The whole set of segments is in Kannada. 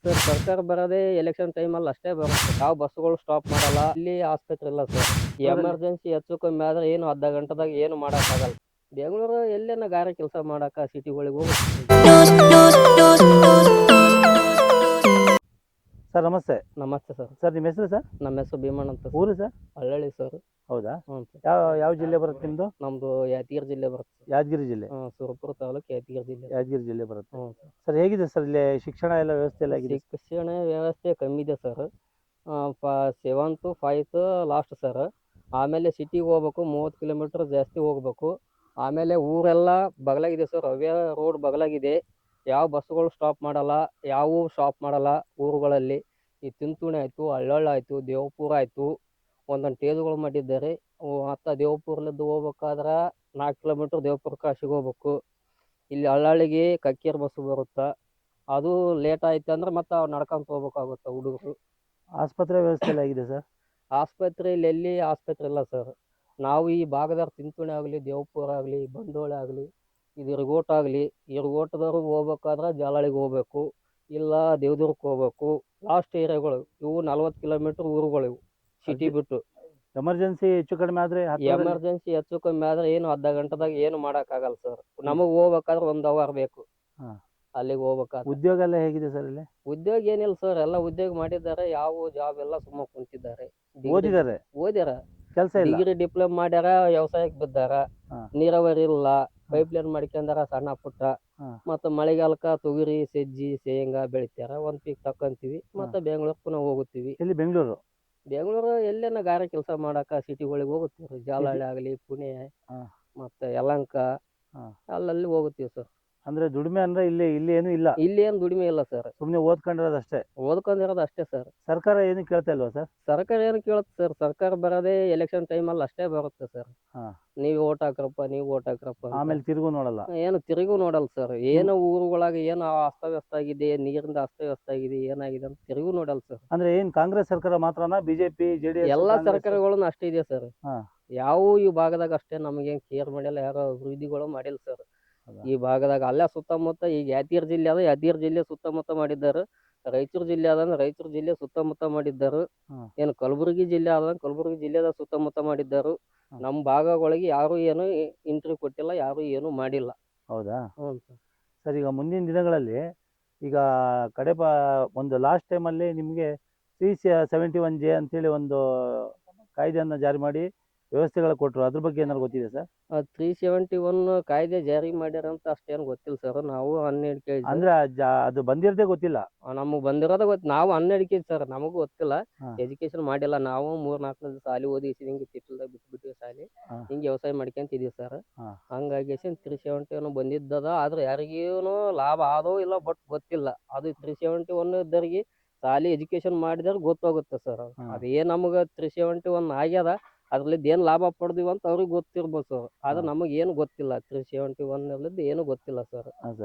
ಸರ್ ಸರ್ಕಾರ ಬರೋದೇ ಎಲೆಕ್ಷನ್ ಟೈಮಲ್ಲಿ ಅಷ್ಟೇ ಬರುತ್ತೆ. ಯಾವ ಬಸ್ಸುಗಳು ಸ್ಟಾಪ್ ಮಾಡಲ್ಲ. ಇಲ್ಲಿ ಆಸ್ಪತ್ರೆ ಇಲ್ಲ ಸರ್. ಬೆಂಗಳೂರಲ್ಲಿ ಎಮರ್ಜೆನ್ಸಿ ಹೆಚ್ಚು ಕಮ್ಮಿ ಆದ್ರೆ ಏನು ಅರ್ಧ ಗಂಟೆದಾಗ ಏನು ಮಾಡೋಕ್ಕಾಗಲ್ಲ. ಬೆಂಗಳೂರು ಎಲ್ಲೇನ ಗಾರೆ ಕೆಲಸ ಮಾಡಕ ಸಿಟಿಗಳಿಗೆ ಹೋಗುತ್ತೆ. ಸರ್ ನಮಸ್ತೆ. ನಮಸ್ತೆ ಸರ್. ಸರ್ ನಿಮ್ಮ ಹೆಸರು ಸರ್? ನಮ್ಮ ಹೆಸರು ಭೀಮಣ್ಣ ಅಂತ ಸರ್. ಊರು ಸರ್? ಹಳ್ಳಳ್ಳಿ ಸರ್. ಹೌದಾ? ಹ್ಞೂ ಸರ್. ಯಾವ ಜಿಲ್ಲೆ ಬರುತ್ತೆ ನಿಮ್ಮದು? ನಮ್ಮದು ಯಾದಗಿರಿ ಜಿಲ್ಲೆ ಬರುತ್ತೆ ಸರ್. ಯಾದಗಿರಿ ಜಿಲ್ಲೆ. ಸುರಪುರ ತಾಲೂಕು ಯಾದಗಿರಿ ಜಿಲ್ಲೆ. ಯಾದಗಿರಿ ಜಿಲ್ಲೆ ಬರುತ್ತೆ. ಹ್ಞೂ ಸರ್. ಸರ್ ಹೇಗಿದೆ ಸರ್ ಇಲ್ಲಿ ಶಿಕ್ಷಣ ಎಲ್ಲ ವ್ಯವಸ್ಥೆ ಎಲ್ಲ ಹೇಗಿದೆ? ಶಿಕ್ಷಣ ವ್ಯವಸ್ಥೆ ಕಮ್ಮಿ ಇದೆ sir. 7th 5th last sir. ಆಮೇಲೆ ಸಿಟಿಗೆ ಹೋಗ್ಬೇಕು, 30 ಕಿಲೋಮೀಟ್ರ್ ಜಾಸ್ತಿ ಹೋಗ್ಬೇಕು. ಆಮೇಲೆ ಊರೆಲ್ಲ ಬಗಲಾಗಿದೆ ಸರ್. ಅವೇ ರೋಡ್ ಬಗಲಾಗಿದೆ. ಯಾವ ಬಸ್ಸುಗಳು ಸ್ಟಾಪ್ ಮಾಡಲ್ಲ, ಯಾವೂ ಸ್ಟಾಪ್ ಮಾಡಲ್ಲ ಊರುಗಳಲ್ಲಿ. ಈ ತಿಂತುಣಿ ಆಯಿತು, ಹಳ್ಳಳ್ಳ ಆಯಿತು, ದೇವಪುರ ಆಯಿತು, ಒಂದೊಂದು ಟೇಜುಗಳು ಮಾಡಿದ್ದಾರೆ. ಮತ್ತು ದೇವಪುರಲಿದ್ದು ಹೋಗ್ಬೇಕಾದ್ರೆ 4 ಕಿಲೋಮೀಟ್ರ್ ದೇವಪುರ ಕಾಶಿಗೆ ಹೋಗ್ಬೇಕು. ಇಲ್ಲಿ ಹಳ್ಳಳ್ಳಿಗೆ ಕಕ್ಕೇರಿ ಬಸ್ಸು ಬರುತ್ತೆ. ಅದು ಲೇಟ್ ಆಯ್ತು ಅಂದ್ರೆ ಮತ್ತೆ ನಡ್ಕೊಂತ ಹೋಗ್ಬೇಕಾಗುತ್ತೆ ಹುಡುಗರು. ಆಸ್ಪತ್ರೆ ವ್ಯವಸ್ಥೆ ಎಲ್ಲ ಹೇಗಿದೆ ಸರ್? ಆಸ್ಪತ್ರೆಯಲ್ಲಿ ಎಲ್ಲಿ ಆಸ್ಪತ್ರೆ ಇಲ್ಲ ಸರ್. ನಾವು ಈ ಭಾಗದವ್ರು ತಿಂತುಣಿ ಆಗಲಿ, ದೇವಪುರ ಆಗಲಿ, ಬಂಡೋಳ ಆಗಲಿ, ಇದು ಇರಗೋಟ ಆಗಲಿ, ಇರಗೋಟದವ್ರು ಹೋಗ್ಬೇಕಾದ್ರೆ ಜಾಲಳಿಗೆ ಹೋಗ್ಬೇಕು, ಇಲ್ಲ ದೇವದುರ್ಗಕ್ಕೆ ಹೋಗ್ಬೇಕು. ಲಾಸ್ಟ್ ಏರಿಯಾಗಳು ಇವು 40 ಕಿಲೋಮೀಟ್ರ್ ಊರುಗಳು ಇವು ಸಿಟಿ ಬಿಟ್ಟು. ಎಮರ್ಜೆನ್ಸಿ ಹೆಚ್ಚು ಕಡಿಮೆ ಆದರೆ ಎಮರ್ಜೆನ್ಸಿ ಹೆಚ್ಚು ಕಮ್ಮಿ ಆದರೆ ಏನು ಅರ್ಧ ಗಂಟೆದಾಗ ಏನು ಮಾಡೋಕ್ಕಾಗಲ್ಲ ಸರ್. ನಮಗೆ ಹೋಗ್ಬೇಕಾದ್ರೆ 1 ಅವರ್ ಬೇಕು ಅಲ್ಲಿಗೆ ಹೋಗ್ಬೇಕಾದ್ರೆ. ಉದ್ಯೋಗ ಎಲ್ಲ ಹೇಗಿದೆ ಸರ್ ಇಲ್ಲಿ? ಉದ್ಯೋಗ ಏನಿಲ್ಲ ಸರ್. ಎಲ್ಲ ಉದ್ಯೋಗ ಮಾಡಿದ್ದಾರೆ. ಯಾವ ಜಾಬ್ ಎಲ್ಲ ಸುಮ್ಮ ಕುಂತಿದ್ದಾರೆ. ಓದ್ಯಾರ, ಕೆಲಸ ಇಲ್ಲ. ಡಿಗ್ರಿ ಡಿಪ್ಲೊಮಾ ಮಾಡ್ಯಾರ, ವ್ಯವಸಾಯಕ್ಕೆ ಬಿದ್ದಾರ. ನೀರಾವರಿ ಇಲ್ಲ, ಪೈಪ್ ಲೈನ್ ಮಾಡ್ಕೊಂಡಾರ ಸಣ್ಣ ಪುಟ್ಟ. ಮತ್ತು ಮಳೆಗಾಲಕ್ಕೆ ತೊಗರಿ, ಸಜ್ಜಿ, ಶೇಂಗಾ ಬೆಳಿತಾರ. ಒಂದು ಪೀಕ್ ತಕೊಂತೀವಿ, ಮತ್ತು ಬೆಂಗಳೂರು ಪುನಃ ಹೋಗುತ್ತೀವಿ. ಇಲ್ಲಿ ಬೆಂಗಳೂರು ಎಲ್ಲೇನ ಗಾರೆ ಕೆಲಸ ಮಾಡಕ ಸಿಟಿಗಳಿಗೆ ಹೋಗುತ್ತೀವಿ. ಜಾಲಹಳ್ಳಿ ಆಗಲಿ, ಪುಣೆ, ಮತ್ತು ಯಲಹಂಕ ಅಲ್ಲಲ್ಲಿ ಹೋಗುತ್ತೀವಿ ಸರ್. ಅಂದ್ರೆ ದುಡಿಮೆ ಅಂದ್ರೆ ಇಲ್ಲಿ ಏನು ಇಲ್ಲ. ಇಲ್ಲಿ ಏನು ದುಡಿಮೆ ಇಲ್ಲ ಸರ್. ಸುಮ್ಮನೆ ಓದ್ಕೊಂಡಿರೋದು ಅಷ್ಟೇ. ಓದ್ಕೊಂಡಿರೋದು ಅಷ್ಟೇ ಸರ್. ಸರ್ಕಾರ ಏನು ಕೇಳ್ತಾ ಇಲ್ವಾ ಸರ್? ಸರ್ಕಾರ ಏನು ಕೇಳುತ್ತೆ ಸರ್. ಸರ್ಕಾರ ಬರೋದೇ ಎಲೆಕ್ಷನ್ ಟೈಮಲ್ಲಿ ಅಷ್ಟೇ ಬರುತ್ತೆ ಸರ್. ನೀವು ಓಟ್ ಹಾಕ್ರಪ್ಪ, ನೀವು ಓಟ್ ಹಾಕ್ರಪ್ಪ ಅಂತ. ಆಮೇಲೆ ತಿರುಗು ನೋಡಲ್ಲ. ಏನು ತಿರುಗು ನೋಡಲ್ಲ ಸರ್. ಏನು ಊರುಗಳಾಗ ಏನು ಅಸ್ತವ್ಯಸ್ತ ಆಗಿದೆ, ನೀರಿಂದ ಅಸ್ತವ್ಯಸ್ತ ಆಗಿದೆ, ಏನಾಗಿದೆ ಅಂತ ತಿರುಗು ನೋಡಲ್ಲ ಸರ್. ಅಂದ್ರೆ ಏನ್ ಕಾಂಗ್ರೆಸ್ ಸರ್ಕಾರ ಮಾತ್ರನಾ? ಬಿಜೆಪಿ ಜೆಡಿಎಸ್ ಎಲ್ಲಾ ಸರ್ಕಾರಗಳನ್ನು ಅಷ್ಟೇ ಇದೆ ಸರ್. ಯಾವ ಈ ಭಾಗದಾಗ ಅಷ್ಟೇ ನಮಗೇನು ಕೇರ್ ಮಾಡಿಲ್ಲ, ಯಾರೋ ಅಭಿವೃದ್ಧಿಗಳು ಮಾಡಿಲ್ಲ ಸರ್ ಈ ಭಾಗದಾಗ. ಅಲ್ಲೇ ಸುತ್ತಮುತ್ತ ಈಗ ಯಾದಗಿರಿ ಜಿಲ್ಲೆ ಅದ, ಯಾದಗಿರಿ ಜಿಲ್ಲೆ ಸುತ್ತಮುತ್ತ ಮಾಡಿದ್ದಾರೆ. ರಾಯಚೂರು ಜಿಲ್ಲೆ ಅದಂದ್ರೆ ರಾಯಚೂರು ಜಿಲ್ಲೆ ಸುತ್ತಮುತ್ತ ಮಾಡಿದ್ದಾರೆ. ಏನು ಕಲಬುರಗಿ ಜಿಲ್ಲೆ ಅದ, ಕಲಬುರಗಿ ಜಿಲ್ಲೆದ ಸುತ್ತಮುತ್ತ ಮಾಡಿದ್ದಾರೆ. ನಮ್ಮ ಭಾಗಗಳಿಗೆ ಯಾರು ಏನು ಇಂಟರ್ವ್ಯೂ ಕೊಟ್ಟಿಲ್ಲ, ಯಾರು ಏನು ಮಾಡಿಲ್ಲ. ಹೌದಾ? ಹ್ಞೂ ಸರ್. ಈಗ ಮುಂದಿನ ದಿನಗಳಲ್ಲಿ ಈಗ ಒಂದು ಲಾಸ್ಟ್ ಟೈಮಲ್ಲಿ ನಿಮಗೆ 371J ಅಂತೇಳಿ ಒಂದು ಕಾಯ್ದೆಯನ್ನು ಜಾರಿ ಮಾಡಿ ವ್ಯವಸ್ಥೆಗಳು ಕೊಟ್ಟರು. ಅದ್ರ ಬಗ್ಗೆ ಏನಾದ್ರು ಗೊತ್ತಿದೆ ಸರ್? 371 ಕಾಯ್ದೆ ಜಾರಿ ಮಾಡ್ಯಾರ ಅಂತ ಅಷ್ಟೇನು ಗೊತ್ತಿಲ್ಲ ಸರ್. ನಾವು 12 ಕೆಜಿ ಅಂದ್ರೆ ಅದು ಬಂದಿರದೇ ಗೊತ್ತಿಲ್ಲ. ನಮಗೆ ಬಂದಿರೋದ ನಾವು 12 ಕೆಜಿ ಸರ್. ನಮಗೂ ಗೊತ್ತಿಲ್ಲ, ಎಜುಕೇಶನ್ ಮಾಡಿಲ್ಲ. ನಾವು 3-4 ಸಾಲಿ ಓದಿ ಹಿಂಗೆ ತಿಪ್ಪಲ್ದಾಗ ಬಿಟ್ಬಿಟ್ಟಿವಿ ಸಾಲಿ. ಹಿಂಗೆ ವ್ಯವಸಾಯ ಮಾಡ್ಕೊಂತಿದೀವಿ ಸರ್. ಹಂಗಾಗಿ 371 ಬಂದಿದ್ದದ. ಆದ್ರೆ ಯಾರಿಗೇನು ಲಾಭ ಆದೋ ಇಲ್ಲ ಬಟ್ ಗೊತ್ತಿಲ್ಲ. ಅದು 371 ಇದ್ದವ್ರಿಗೆ ಸಾಲಿ ಎಜುಕೇಶನ್ ಮಾಡಿದವ್ರಿಗೆ ಗೊತ್ತಾಗುತ್ತೆ ಸರ್. ಅದೇನು ನಮಗೆ 371 ಆಗ್ಯದ, ಅದ್ರಲ್ಲಿದ್ದು ಏನು ಲಾಭ ಪಡೆದಿವಿ ಅಂತ ಅವ್ರಿಗೆ ಗೊತ್ತಿರ್ಬೋದು ಸರ್. ಆದ್ರೆ ನಮಗೇನು ಗೊತ್ತಿಲ್ಲ. 371 ಏನು ಗೊತ್ತಿಲ್ಲ ಸರ್.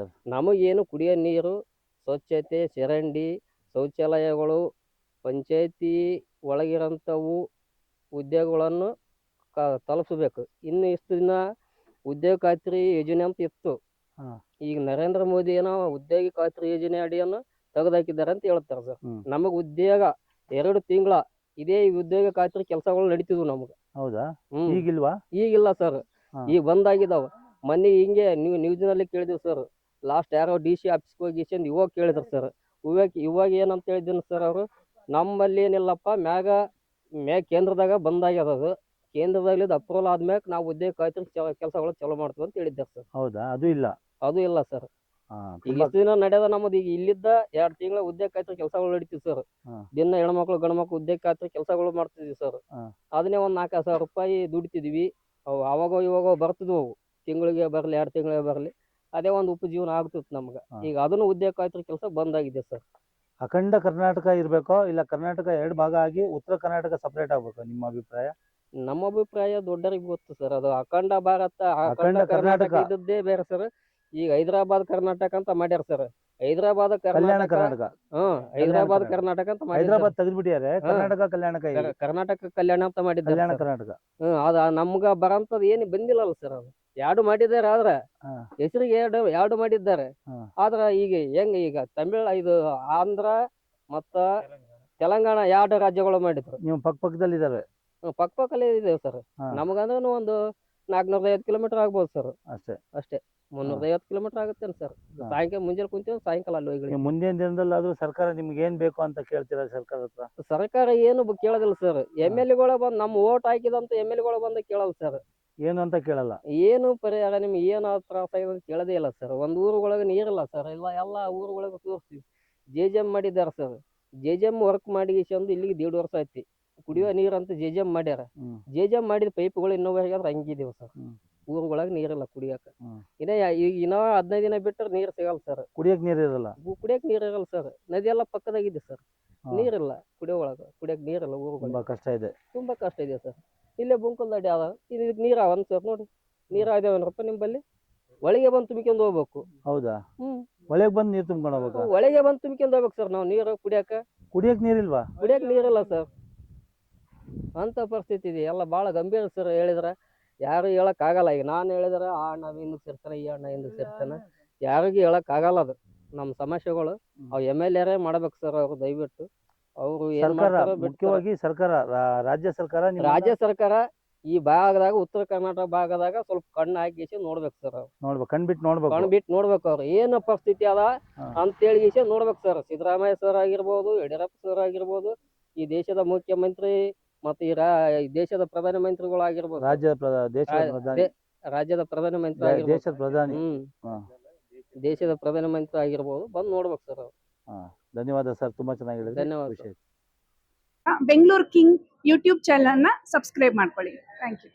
ನಮಗೇನು ಕುಡಿಯೋ ನೀರು, ಸ್ವಚ್ಛತೆ, ಚರಂಡಿ, ಶೌಚಾಲಯಗಳು, ಪಂಚಾಯತಿ ಒಳಗಿರೋಂಥವು ಉದ್ಯೋಗಗಳನ್ನು ತಲುಪಿಸ್ಬೇಕು. ಇನ್ನು ಇಷ್ಟು ದಿನ ಉದ್ಯೋಗ ಖಾತ್ರಿ ಯೋಜನೆ ಅಂತ ಇತ್ತು. ಈಗ ನರೇಂದ್ರ ಮೋದಿ ಏನೋ ಉದ್ಯೋಗ ಖಾತ್ರಿ ಯೋಜನೆ ಅಡಿಯನ್ನು ತೆಗೆದುಹಾಕಿದ್ದಾರೆ ಅಂತ ಹೇಳ್ತಾರೆ ಸರ್. ನಮಗೆ ಉದ್ಯೋಗ 2 ತಿಂಗಳ ಇದೇ ಉದ್ಯೋಗ ಖಾತ್ರಿ ಕೆಲಸಗಳು ನಡೀತಿದ್ವು ನಮ್ಗೆ. ಹೌದಾ? ಈಗಿಲ್ವಾ? ಈಗಿಲ್ಲ ಸರ್. ಈಗ ಬಂದಾಗಿದ್ದಾವ. ಮೊನ್ನೆ ಹಿಂಗೆ ನೀವು ನ್ಯೂಸ್ನಲ್ಲಿ ಕೇಳಿದ್ವಿ ಸರ್. ಲಾಸ್ಟ್ ಯಾರೋ DC ಆಫೀಸ್ಗೆ ಹೋಗಿ ಇವಾಗ ಕೇಳಿದ್ರು ಸರ್. ಇವಾಗ ಏನಂತ ಹೇಳಿದ್ದೀನಿ ಸರ್ ಅವರು, ನಮ್ಮಲ್ಲಿ ಏನಿಲ್ಲಪ್ಪ, ಮ್ಯಾಗ ಕೇಂದ್ರದಾಗ ಬಂದಾಗ್ಯದ. ಅದು ಕೇಂದ್ರದಲ್ಲಿ ಅಪ್ರೂವಲ್ ಆದ್ಮ್ಯಾಗ ನಾವು ಉದ್ಯೋಗ ಖಾತ್ರಿ ಕೆಲಸಗಳು ಚಾಲೂ ಮಾಡ್ತೀವಿ ಅಂತ ಹೇಳಿದ್ದಾರೆ ಸರ್. ಹೌದಾ? ಅದು ಇಲ್ಲ ಸರ್. ಈಗ ಇಷ್ಟು ದಿನ ನಡೆಯೋದ ನಮ್ಮದು. ಈಗ ಇಲ್ಲಿದ್ದ 2 ತಿಂಗಳ ಉದ್ಯೋಗ ಖಾತ್ರಿ ಕೆಲಸಗಳು ನಡೀತೀವಿ ಸರ್. ದಿನ ಹೆಣ್ಮಕ್ಳು ಗಂಡ್ಮಕ್ಳು ಉದ್ಯೋಗ ಖಾತ್ರಿ ಕೆಲಸಗಳು ಮಾಡ್ತಿದ್ವಿ ಸರ್. ಅದನ್ನೇ ಒಂದು 4,000 ರೂಪಾಯಿ ದುಡಿತಿದ್ವಿ. ಅವಾಗ ಇವಾಗ ಬರ್ತಿದ್ವು. ತಿಂಗಳಿಗೆ ಬರಲಿ, 2 ತಿಂಗಳಿಗೆ ಬರಲಿ, ಅದೇ ಒಂದು ಉಪಜೀವನ ಆಗ್ತಿತ್ತು ನಮ್ಗೆ. ಈಗ ಅದನ್ನು ಉದ್ಯೋಗ ಖಾತ್ರಿ ಕೆಲಸ ಬಂದಾಗಿದೆ ಸರ್. ಅಖಂಡ ಕರ್ನಾಟಕ ಇರಬೇಕೋ ಇಲ್ಲ ಕರ್ನಾಟಕ 2 ಭಾಗ ಆಗಿ ಉತ್ತರ ಕರ್ನಾಟಕ ಸಪರೇಟ್ ಆಗ್ಬೇಕು? ನಿಮ್ಮ ಅಭಿಪ್ರಾಯ? ನಮ್ಮ ಅಭಿಪ್ರಾಯ ದೊಡ್ಡರಿಗೆ ಗೊತ್ತು ಸರ್. ಅದು ಅಖಂಡ ಭಾರತ, ಅಖಂಡ ಕರ್ನಾಟಕ ಇದ್ದದ್ದೇ ಬೇರೆ ಸರ್. ಈಗ ಹೈದರಾಬಾದ್ ಕರ್ನಾಟಕ ಅಂತ ಮಾಡ್ಯಾರ ಸರ್. ಹೈದರಾಬಾದ್ ಕರ್ನಾಟಕ. ಹೈದರಾಬಾದ್ ಕರ್ನಾಟಕ ಅಂತ ಮಾಡ್ಯಾರ. ಹೈದರಾಬಾದ್ ತೆಗೆದ್ಬಿಟ್ಟಿದ್ದಾರೆ, ಕರ್ನಾಟಕ ಕಲ್ಯಾಣಕ ಕರ್ನಾಟಕ ಕಲ್ಯಾಣ ಅಂತ ಮಾಡಿದ್ದಾರೆ. ಕರ್ನಾಟಕ. ಅದ ನಮ್ಗ ಬರಂತದ್ ಏನು ಬಂದಿಲ್ಲಲ್ಲ ಸರ್. ಅದು ಎರಡು ಮಾಡಿದ್ದಾರೆ ಆದ್ರ ಹಾ. ಹೆಸರಿಗೆ ಎರಡು ಮಾಡಿದ್ದಾರೆ. ಹಾ. ಆದ್ರ ಈಗ ಹೆಂಗ ಈಗ ಇದು ಆಂಧ್ರ ಮತ್ತ ತೆಲಂಗಾಣ 2 ರಾಜ್ಯಗಳು ಮಾಡಿದ್ರು. ನೀವು ಪಕ್ಕದಲ್ಲಿ ಇದಾವೆ. ಪಕ್ಕಪಕ್ಕಲ್ಲೇ ಇದೆ ಸರ್. ಹಾ. ನಮಗಂದ್ರೂ ಒಂದು 450 ಕಿಲೋಮೀಟರ್ ಆಗ್ಬೋದು ಸರ್. ಅಷ್ಟೇ 350 ಕಿಲೋಮೀಟರ್ ಆಗುತ್ತೇನೆ ಸರ್. ಹಾ. ಸಾಯಂಕಾಲ ಮುಂಜಾನೆ ಕುಂತೀವಿ, ಸಾಯಂಕಾಲ ಅಲ್ಲಿ ಹೋಗಿ ನೀವು ಮುಂದಿನ ದಿನದಲ್ಲಾದ್ರೂ ಸರ್ಕಾರ ನಿಮ್ಗೆ ಏನ್ ಬೇಕು ಅಂತ ಕೇಳ್ತೀರಾ ಸರ್ಕಾರ ಹತ್ರ? ಸರ್ಕಾರ ಏನು ಕೇಳೋದಿಲ್ಲ ಸರ್. MLA ಬಂದು ನಮ್ಮ ಓಟ್ ಹಾಕಿದಂತ MLA ಬಂದು ಕೇಳಲ್ಲ ಸರ್. ಏನು ಅಂತ ಕೇಳಲ್ಲ. ಏನು ಪರಿಹಾರ ನಿಮ್ಗೆ ಏನು ತ್ರಾಸ ಆಗಿದೆ ಅಂತ ಕೇಳದೇ ಇಲ್ಲ ಸರ್. ಒಂದು ಊರುಗಳಿಗೆ ನೀರಿಲ್ಲ ಸರ್. ಎಲ್ಲ ಊರುಗಳಿಗೆ ತೋರಿಸ್ತೀವಿ. JJM ಮಾಡಿದ್ದಾರೆ ಸರ್. JJM ವರ್ಕ್ ಮಾಡಿ ಇಲ್ಲಿಗೆ 1.5 ವರ್ಷ ಐತಿ. ಕುಡಿಯೋ ನೀರು ಅಂತ JJM ಮಾಡ್ಯಾರ. JJM ಮಾಡಿದ ಪೈಪ್ಗಳು ಇನ್ನೋವರೆಗೆ ಹಂಗಿದೀವಿ ಸರ್. ಊರುಗಳಿಗೆ ನೀರಿಲ್ಲ ಕುಡಿಯಕ. ಇನ್ನ 15 ದಿನ ಬಿಟ್ಟರೆ ನೀರು ಸಿಗಲ್ಲ ಸರ್. ಕುಡಿಯಕ್ ನೀರು ಇರಲ್ಲ. ಕುಡಿಯಕ್ ನೀರು ಇರಲ್ಲ ಸರ್. ನದಿ ಎಲ್ಲ ಪಕ್ಕದಾಗಿದೆ ಸರ್. ನೀರಿಲ್ಲ ಕುಡಿಯಕ್ ನೀರಿಲ್ಲ ಊರುಗಳು. ತುಂಬಾ ಕಷ್ಟ ಇದೆ. ತುಂಬಾ ಕಷ್ಟ ಇದೆ ಸರ್. ಇಲ್ಲೇ ಬುಂಕಲ್ದಡ್ಡಿ ಅದ. ಇದಕ್ಕೆ ನೀರು ಅವನ್ ಸರ್ ನೋಡಿ. ನೀರು ಆದೇವನಪ್ಪ ನಿಂಬಲ್ಲಿ? ಒಳಗೆ ಬಂದು ತುಂಬಿಕೊಂಡು ಹೋಗ್ಬೇಕು. ಹೌದಾ? ಒಳಗೆ ಬಂದು ನೀರು ತುಂಬ್ಕೊಂಡು ಹೋಗ್ಬೇಕು? ಒಳಗೆ ಬಂದು ತುಂಬಿಕೊಂಡು ಹೋಗ್ಬೇಕು ಸರ್ ನಾವು ನೀರು ಕುಡಿಯಕ್ ನೀರಿಲ್ವಾ? ಕುಡಿಯಕ್ ನೀರಿಲ್ಲ ಸರ್. ಅಂತ ಪರಿಸ್ಥಿತಿ ಇದೆ. ಎಲ್ಲ ಬಹಳ ಗಂಭೀರ ಸರ್. ಹೇಳಿದ್ರ ಯಾರು ಹೇಳಕ್ ಆಗಲ್ಲ. ಈಗ ನಾನು ಹೇಳಿದ್ರೆ ಆ ಅಣ್ಣ ಹಿಂದಕ್ಕೆ ಸೇರ್ತಾನೆ, ಈ ಅಣ್ಣ ಹಿಂದಕ್ಕೆ ಸೇರ್ತಾನೆ. ಯಾರಿಗೂ ಹೇಳಕ್ ಆಗಲ್ಲ. ಅದು ನಮ್ಮ ಸಮಸ್ಯೆಗಳು ಅವ್ MLA ಮಾಡ್ಬೇಕು ಸರ್. ಅವ್ರು ದಯವಿಟ್ಟು ಅವರು ಮುಖ್ಯವಾಗಿ ಸರ್ಕಾರ, ರಾಜ್ಯ ಸರ್ಕಾರ ಈ ಭಾಗದಾಗ, ಉತ್ತರ ಕರ್ನಾಟಕ ಭಾಗದಾಗ ಸ್ವಲ್ಪ ಕಣ್ಣು ಹಾಕಿ ನೋಡ್ಬೇಕು ಸರ್. ಅವ್ರು ಕಣ್ಬಿಟ್ಟು ನೋಡ್ಬೇಕು. ಅವ್ರು ಏನು ಪರಿಸ್ಥಿತಿ ಅದ ಅಂತೇಳಿ ನೋಡ್ಬೇಕು ಸರ್. ಸಿದ್ದರಾಮಯ್ಯ ಸರ್ ಆಗಿರ್ಬೋದು, ಯಡಿಯೂರಪ್ಪ ಸರ್ ಆಗಿರ್ಬೋದು, ಈ ದೇಶದ ಮುಖ್ಯಮಂತ್ರಿ ಮತ್ತೆ ಈ ದೇಶದ ಪ್ರಧಾನಮಂತ್ರಿಗಳು ಆಗಿರ್ಬೋದು, ರಾಜ್ಯದ ಪ್ರಧಾನಮಂತ್ರಿ ದೇಶದ ಪ್ರಧಾನಮಂತ್ರಿ ಆಗಿರ್ಬೋದು, ಬಂದು ನೋಡ್ಬೇಕು ಸರ್ ಅವ್ರು. ಧನ್ಯವಾದ ಸರ್, ತುಂಬಾ ಚೆನ್ನಾಗಿ ಹೇಳಿದ್ರಿ. ಧನ್ಯವಾದ. ಬೆಂಗಳೂರು ಕಿಂಗ್ ಯೂಟ್ಯೂಬ್ ಚಾನೆಲ್ ನ ಸಬ್ಸ್ಕ್ರೈಬ್ ಮಾಡ್ಕೊಳ್ಳಿ. Thank you.